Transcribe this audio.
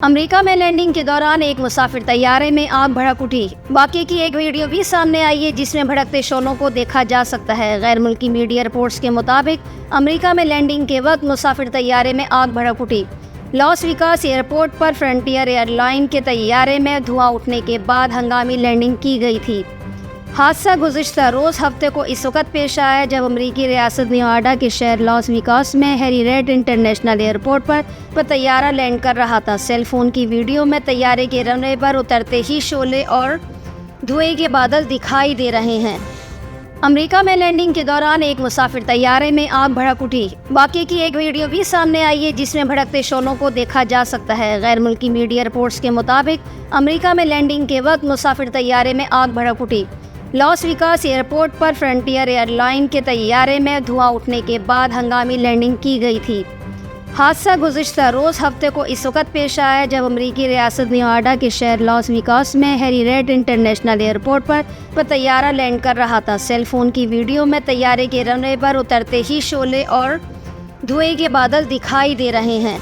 America में landing के दौरान एक मुसाफिर तैयारे में आग भड़क उठी। वाकये की एक वीडियो भी सामने आई है जिसमें भड़कते शोलों को देखा जा सकता है। गैर मुल्की मीडिया रिपोर्ट्स के मुताबिक अमेरिका में लैंडिंग के वक्त मुसाफिर तैयारे में आग भड़क उठी। लॉस वेगास एयरपोर्ट पर फ्रंटियर एयरलाइन के तैयारे में धुआं उठने के बाद हंगामी लैंडिंग की गई थी। हादसा गुज़िश्ता रोज़ हफ्ते को इस वक्त पेश आया जब अमरीकी रियासत नेवाडा के शहर लॉस वेगास में हैरी रेड इंटरनेशनल एयरपोर्ट पर तैयारा लैंड कर रहा था। सेल फोन की वीडियो में तैयारे के रनवे पर उतरते ही शोले और धुएं के बादल दिखाई दे रहे हैं। अमेरिका में लैंडिंग के दौरान एक मुसाफिर तैयारे में आग भड़क उठी। वाकये की एक वीडियो भी सामने आई है जिसमें भड़कते शोलों को देखा जा सकता है। गैर मुल्की मीडिया रिपोर्ट्स के मुताबिक अमेरिका में लैंडिंग के वक्त मुसाफिर तैयारे में आग भड़क उठी। लॉस वेगास एयरपोर्ट पर फ्रंटियर एयरलाइन के तैयारे में धुआं उठने के बाद हंगामी लैंडिंग की गई थी। हादसा गुज़िश्ता रोज़ हफ्ते को इस वक्त पेश आया जब अमरीकी रियासत नेवाडा के शहर लॉस वेगास में हैरी रेड इंटरनेशनल एयरपोर्ट पर तैयारा लैंड कर रहा था। सेल फोन की वीडियो में तैयारे के रनवे पर उतरते ही शोले और धुएं के बादल दिखाई दे रहे हैं।